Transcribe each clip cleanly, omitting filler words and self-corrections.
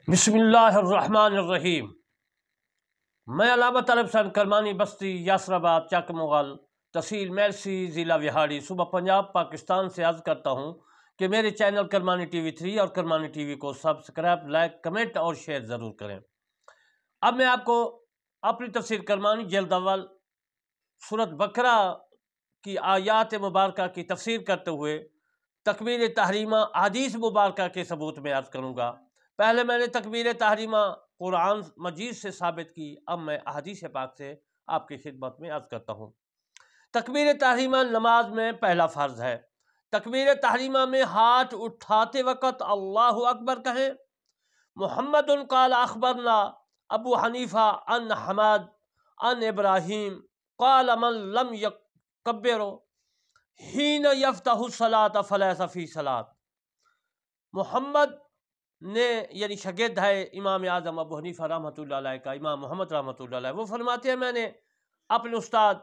بسم اللہ الرحمن الرحیم۔ میں علامہ طلب حسین کرمانی بستی یاسر آباد چک مغل تحصیل میرسی ضلع وہاڑی صوبہ پنجاب پاکستان سے عرض کرتا ہوں کہ میرے چینل کرمانی ٹی وی 3 اور کرمانی ٹی وی کو سبسکرائب، لائک، کمنٹ اور شیئر ضرور کریں۔ اب میں آپ کو اپنی تفسیر کرمانی جلد اول سورۃ بقرہ کی آیات مبارکہ کی تفسیر کرتے ہوئے تکبیر تحریمہ احادیث مبارکہ کے ثبوت میں عرض کروں گا۔ پہلے میں نے تکبیر تحریمہ قرآن مجید سے ثابت کی، اب میں احادیث پاک سے آپ کی خدمت میں عرض کرتا ہوں۔ تکبیر تحریمہ نماز میں پہلا فرض ہے۔ تکبیر تحریمہ میں ہاتھ اٹھاتے وقت اللہ اکبر کہیں۔ محمد قال اخبرنا ابو حنیفہ ان حماد ان ابراہیم قال من لم یکبر حین یفتح الصلاۃ فلیس فی صلاۃ۔ محمد نے یعنی شاگرد ہے امام اعظم ابو حنیفہ رحمۃ اللہ علیہ کا، امام محمد رحمۃ اللہ علیہ، وہ فرماتے ہیں میں نے اپنے استاد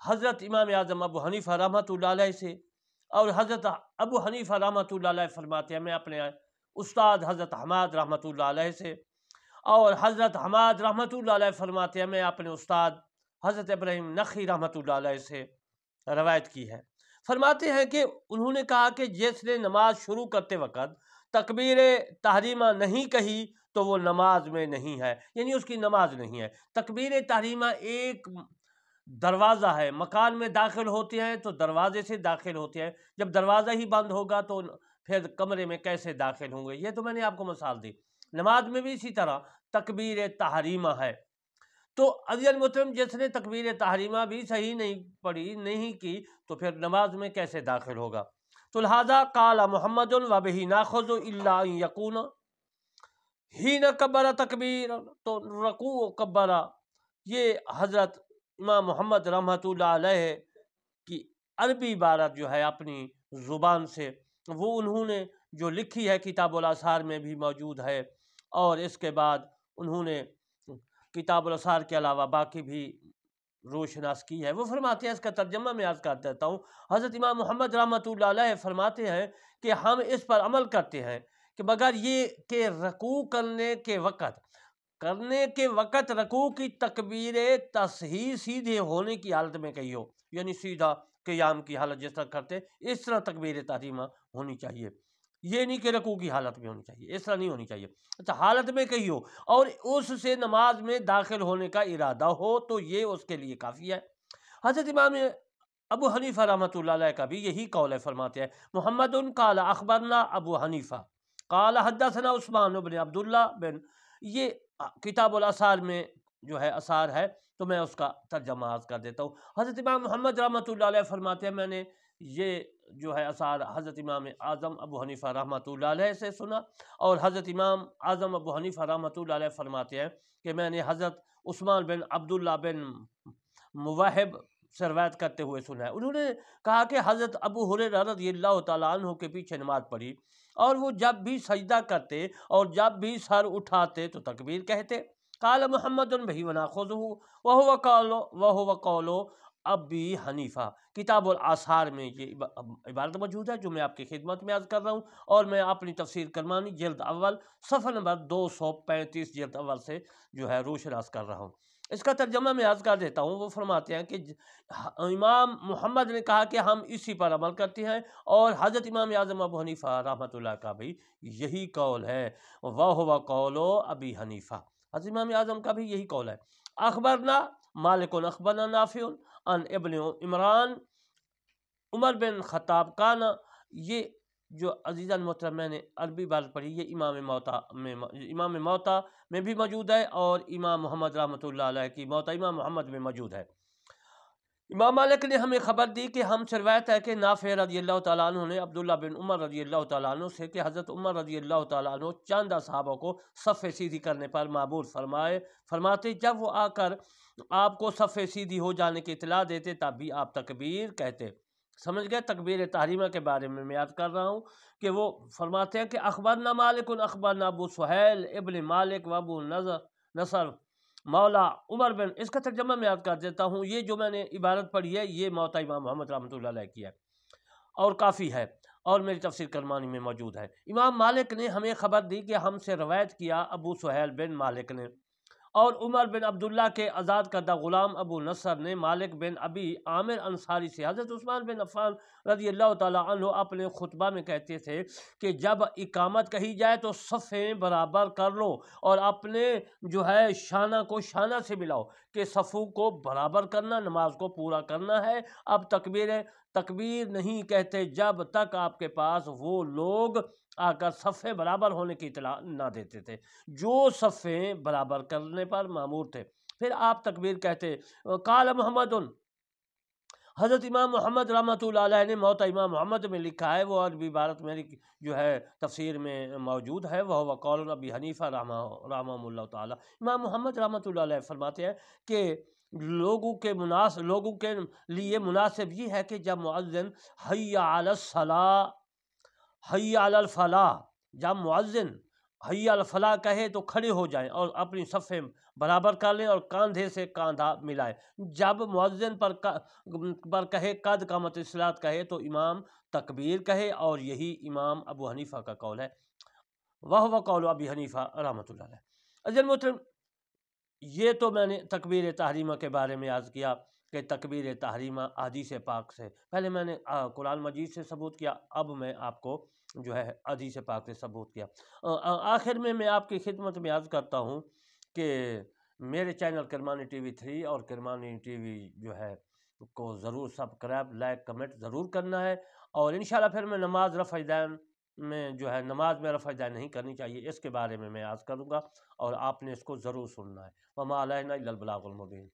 حضرت امام اعظم ابو حنیفہ رحمۃ اللہ علیہ سے، اور حضرت ابو حنیفہ رحمۃ اللہ علیہ فرماتے ہیں میں اپنے استاد حضرت حماد رحمۃ اللہ علیہ سے، اور حضرت حماد رحمۃ اللہ علیہ فرماتے ہیں میں اپنے استاد حضرت ابراہیم نخعی رحمۃ اللہ علیہ سے روایت کی ہے۔ فرماتے ہیں کہ انہوں نے کہا کہ جس نے نماز شروع کرتے وقت تکبیر تحریمہ نہیں کہی تو وہ نماز میں نہیں ہے، یعنی اس کی نماز نہیں ہے۔ تکبیر تحریمہ ایک دروازہ ہے، مکان میں داخل ہوتے ہیں تو دروازے سے داخل ہوتے ہیں، جب دروازہ ہی بند ہوگا تو پھر کمرے میں کیسے داخل ہوں گے؟ یہ تو میں نے آپ کو مثال دی۔ نماز میں بھی اسی طرح تکبیر تحریمہ ہے۔ تو عزیز المحترم جس نے تکبیر تحریمہ بھی صحیح نہیں پڑھی، نہیں کی، تو پھر نماز میں کیسے داخل ہوگا؟ تو لہذا قال محمد وبہ ناخذ الا ان یکون حین کبر تکبیر، تو رکوع و کبرہ یہ حضرت امام محمد رحمۃ اللہ علیہ کی عربی عبارت جو ہے اپنی زبان سے، وہ انہوں نے جو لکھی ہے کتاب الاثار میں بھی موجود ہے، اور اس کے بعد انہوں نے کتاب الاثار کے علاوہ باقی بھی روشناس کی ہے۔ وہ فرماتے ہیں، اس کا ترجمہ میں عرض کر دیتا ہوں، حضرت امام محمد رحمۃ اللہ علیہ فرماتے ہیں کہ ہم اس پر عمل کرتے ہیں کہ مگر یہ کہ رکوع کرنے کے وقت رکوع کی تکبیر تصحیح سیدھے ہونے کی حالت میں کہی ہو، یعنی سیدھا قیام کی حالت جس طرح کرتے اس طرح تکبیر تحریمہ ہونی چاہیے، یہ نہیں کہ رکوع کی حالت میں ہونی چاہیے، اس طرح نہیں ہونی چاہیے، اچھا حالت میں کہی ہو اور اس سے نماز میں داخل ہونے کا ارادہ ہو تو یہ اس کے لیے کافی ہے۔ حضرت امام ابو حنیفہ رحمۃ اللہ علیہ کا بھی یہی قول ہے، فرماتے ہیں محمد قال اخبرنا ابو حنیفہ قال حدثنا عثمان بن عبداللہ بن، یہ کتاب الاثار میں جو ہے اثار ہے تو میں اس کا ترجمہ عرض کر دیتا ہوں۔ حضرت امام محمد رحمۃ اللہ علیہ فرماتے ہیں میں نے یہ جو ہے اثار حضرت امام اعظم ابو حنیفہ رحمۃ اللہ علیہ سے سنا، اور حضرت امام اعظم ابو حنیفہ رحمۃ اللہ علیہ فرماتے ہیں کہ میں نے حضرت عثمان بن عبداللہ بن مواہب سے روایت کرتے ہوئے سنا ہے۔ انہوں نے کہا کہ حضرت ابو ہریرہ رضی اللہ تعالیٰ عنہ کے پیچھے نماز پڑھی، اور وہ جب بھی سجدہ کرتے اور جب بھی سر اٹھاتے تو تکبیر کہتے۔ قال محمد بہ وناخذہ وہو قول ابی حنیفہ، کتاب الاثار میں یہ عبارت موجود ہے جو میں آپ کی خدمت میں عرض کر رہا ہوں، اور میں اپنی تفسیر کرمانی جلد اول صفحہ نمبر 235 جلد اول سے جو ہے روشناس کر رہا ہوں۔ اس کا ترجمہ میں عرض کر دیتا ہوں۔ وہ فرماتے ہیں کہ امام محمد نے کہا کہ ہم اسی پر عمل کرتے ہیں، اور حضرت امام اعظم ابو حنیفہ رحمۃ اللہ کا بھی یہی قول ہے، وَهُوَ قَوْلُ ابی حنیفہ، حضرت امام اعظم کا بھی یہی قول ہے۔ اخبرنا مالک اخبرنا نافع عن ابن عمران عمر بن خطاب کانا، یہ جو عزیزان محترم میں نے عربی بات پڑھی یہ امام موطا میں بھی موجود ہے، اور امام محمد رحمۃ اللہ علیہ کی موطا امام محمد میں موجود ہے۔ امام مالک نے ہمیں خبر دی کہ ہم سے روایت ہے کہ نافع رضی اللہ تعالیٰ عنہ نے عبداللہ بن عمر رضی اللہ تعالیٰ عنہ سے کہ حضرت عمر رضی اللہ تعالیٰ عنہ چند صحابہ کو صف سیدھی کرنے پر معمور فرماتے جب وہ آ کر آپ کو صف سیدھی ہو جانے کی اطلاع دیتے تب بھی آپ تکبیر کہتے۔ سمجھ گئے؟ تکبیر تحریمہ کے بارے میں یاد کر رہا ہوں کہ وہ فرماتے ہیں کہ اخبرنا مالک اخبرنا ابو سہیل ابن مالک و ابو نصر مولا عمر بن، اس کا ترجمہ میں یاد کر دیتا ہوں۔ یہ جو میں نے عبارت پڑھی ہے یہ موطا امام محمد رحمۃ اللہ علیہ کی ہے اور کافی ہے، اور میری تفسیر کرمانی میں موجود ہے۔ امام مالک نے ہمیں خبر دی کہ ہم سے روایت کیا ابو سہیل بن مالک نے، اور عمر بن عبداللہ کے آزاد کردہ غلام ابو نصر نے مالک بن ابی عامر انصاری سے حضرت عثمان بن عفان رضی اللہ تعالیٰ عنہ اپنے خطبہ میں کہتے تھے کہ جب اقامت کہی جائے تو صفیں برابر کر لو اور اپنے جو ہے شانہ کو شانہ سے ملاؤ کہ صفوں کو برابر کرنا، نماز کو پورا کرنا ہے۔ اب تکبیر نہیں کہتے جب تک آپ کے پاس وہ لوگ آ کر صفیں برابر ہونے کی اطلاع نہ دیتے تھے جو صفیں برابر کرنے پر مامور تھے، پھر آپ تکبیر کہتے۔ قال محمد، حضرت امام محمد رحمۃ اللہ علیہ نے موطا امام محمد میں لکھا ہے، وہ عربی عبارت میری جو ہے تفسیر میں موجود ہے، وہ قول ابی حنیفہ رحمہ اللہ تعالیٰ۔ امام محمد رحمۃ اللہ علیہ فرماتے ہیں کہ لوگوں کے لیے مناسب یہ ہے کہ جب مؤذن حی علی الصلاۃ حی علی الفلاح، جب مؤذن حی علی الفلاح کہے تو کھڑے ہو جائیں اور اپنی صفیں برابر کر لیں اور کاندھے سے کاندھا ملائیں۔ جب مؤذن پر کہے قد قامت الصلاۃ کہے تو امام تکبیر کہے، اور یہی امام ابو حنیفہ کا قول ہے، وہ قول ابی حنیفہ رحمۃ اللہ علیہ۔ عزیز محترم، یہ تو میں نے تکبیر تحریمہ کے بارے میں عرض کیا کہ تکبیر تحریمہ حدیث پاک سے، پہلے میں نے قرآن مجید سے ثبوت کیا، اب میں آپ کو جو ہے حدیث پاک سے ثبوت کیا۔ آخر میں آپ کی خدمت میں عرض کرتا ہوں کہ میرے چینل کرمانی ٹی وی 3 اور کرمانی ٹی وی جو ہے کو ضرور سبسکرائب، لائک، کمنٹ ضرور کرنا ہے، اور انشاءاللہ پھر میں نماز رفع دین میں جو ہے نماز میں رفع دین نہیں کرنی چاہیے، اس کے بارے میں عرض کروں گا، اور آپ نے اس کو ضرور سننا ہے۔ وما علینا الا البلاغ المبین۔